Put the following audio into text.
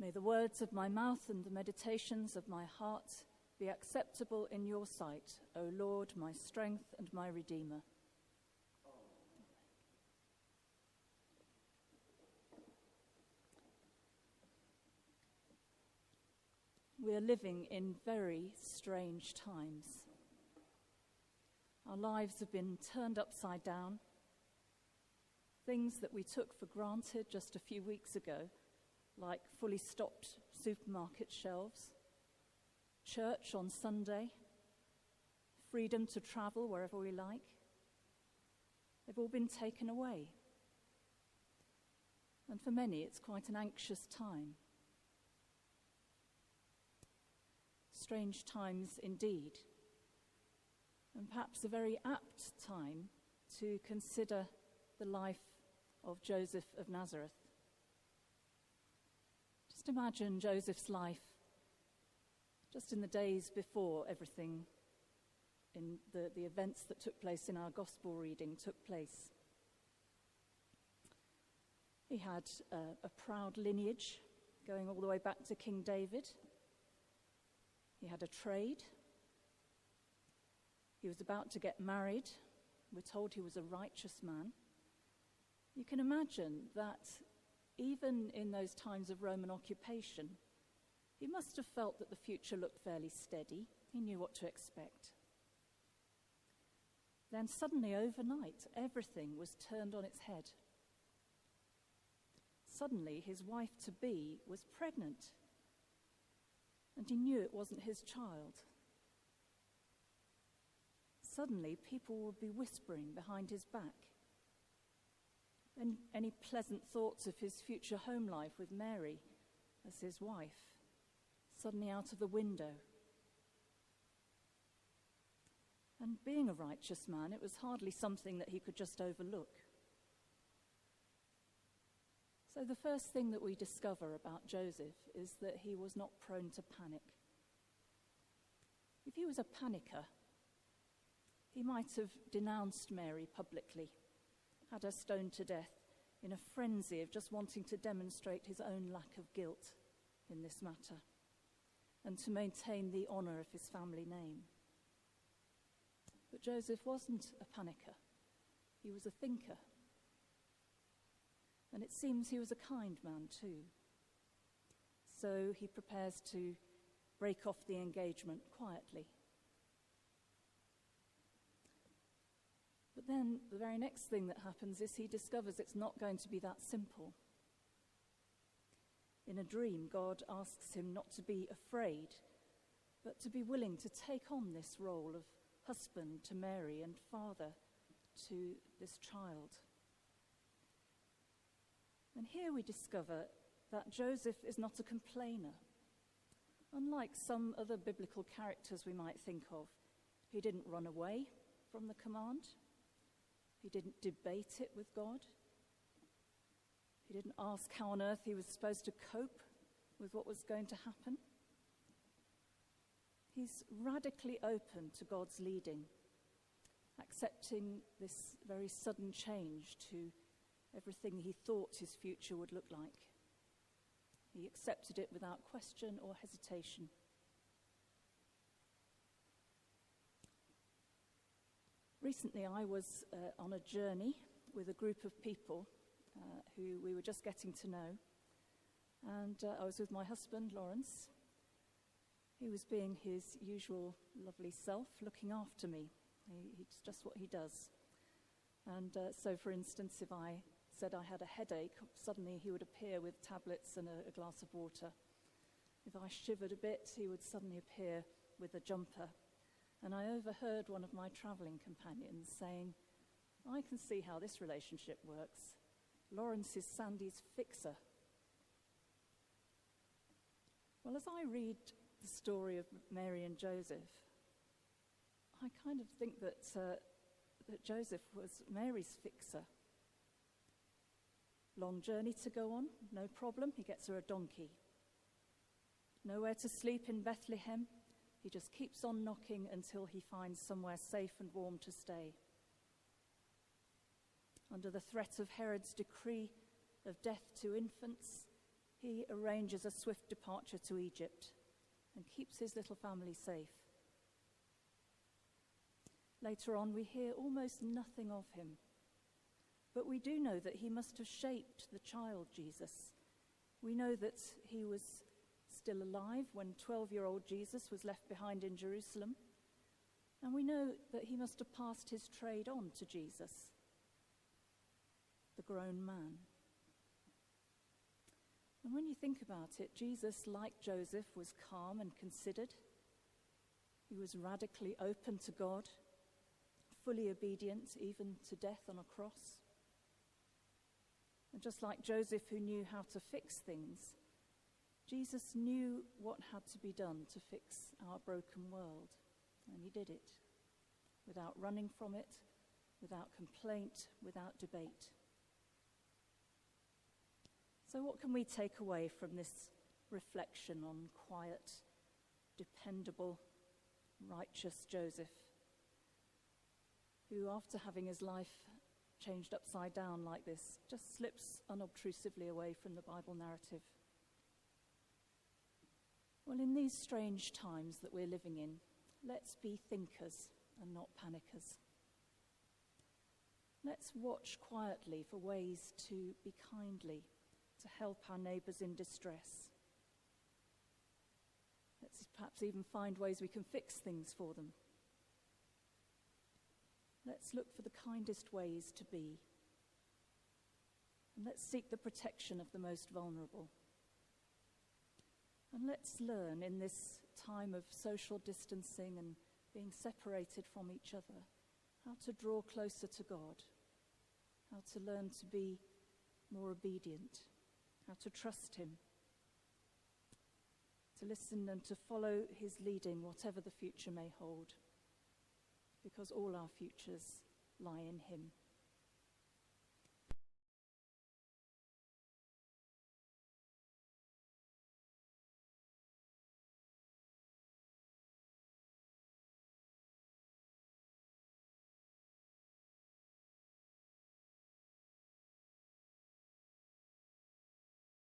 May the words of my mouth and the meditations of my heart be acceptable in your sight, O Lord, my strength and my Redeemer. We are living in very strange times. Our lives have been turned upside down. Things that we took for granted just a few weeks ago, like fully stocked supermarket shelves, church on Sunday, freedom to travel wherever we like, they've all been taken away. And for many, it's quite an anxious time. Strange times indeed, and perhaps a very apt time to consider the life of Joseph of Nazareth. Just imagine Joseph's life just in the days before everything in the events that took place in our gospel reading took place. He had a proud lineage going all the way back to King David. He had a trade. He was about to get married. We're told he was a righteous man. You can imagine that even in those times of Roman occupation, he must have felt that the future looked fairly steady. He knew what to expect. Then suddenly, overnight, everything was turned on its head. Suddenly, his wife-to-be was pregnant, and he knew it wasn't his child. Suddenly, people would be whispering behind his back. And any pleasant thoughts of his future home life with Mary as his wife, suddenly out of the window. And being a righteous man, it was hardly something that he could just overlook. So the first thing that we discover about Joseph is that he was not prone to panic. If he was a panicker, he might have denounced Mary publicly, had her stoned to death in a frenzy of just wanting to demonstrate his own lack of guilt in this matter and to maintain the honour of his family name. But Joseph wasn't a panicker. He was a thinker. And it seems he was a kind man too. So he prepares to break off the engagement quietly. But then the very next thing that happens is he discovers it's not going to be that simple. In a dream, God asks him not to be afraid, but to be willing to take on this role of husband to Mary and father to this child. And here we discover that Joseph is not a complainer. Unlike some other biblical characters we might think of, he didn't run away from the command. He didn't debate it with God. He didn't ask how on earth he was supposed to cope with what was going to happen. He's radically open to God's leading, accepting this very sudden change to everything he thought his future would look like. He accepted it without question or hesitation. Recently, I was on a journey with a group of people who we were just getting to know. And I was with my husband, Lawrence. He was being his usual lovely self, looking after me. It's just what he does. And so, for instance, if I said I had a headache, suddenly he would appear with tablets and a glass of water. If I shivered a bit, he would suddenly appear with a jumper. And I overheard one of my travelling companions saying, "I can see how this relationship works. Lawrence is Sandie's fixer." Well, as I read the story of Mary and Joseph, I kind of think that Joseph was Mary's fixer. Long journey to go on, no problem, he gets her a donkey. Nowhere to sleep in Bethlehem, he just keeps on knocking until he finds somewhere safe and warm to stay. Under the threat of Herod's decree of death to infants, he arranges a swift departure to Egypt and keeps his little family safe. Later on, we hear almost nothing of him, but we do know that he must have shaped the child Jesus. We know that he was still alive when 12-year-old Jesus was left behind in Jerusalem, and we know that he must have passed his trade on to Jesus, the grown man. And when you think about it, Jesus, like Joseph, was calm and considered. He was radically open to God, fully obedient, even to death on a cross. And just like Joseph, who knew how to fix things, Jesus knew what had to be done to fix our broken world, and he did it, without running from it, without complaint, without debate. So what can we take away from this reflection on quiet, dependable, righteous Joseph, who, after having his life changed upside down like this, just slips unobtrusively away from the Bible narrative? Well, in these strange times that we're living in, let's be thinkers and not panickers. Let's watch quietly for ways to be kindly, to help our neighbours in distress. Let's perhaps even find ways we can fix things for them. Let's look for the kindest ways to be. And let's seek the protection of the most vulnerable. And let's learn in this time of social distancing and being separated from each other how to draw closer to God, how to learn to be more obedient, how to trust him, to listen and to follow his leading, whatever the future may hold, because all our futures lie in him.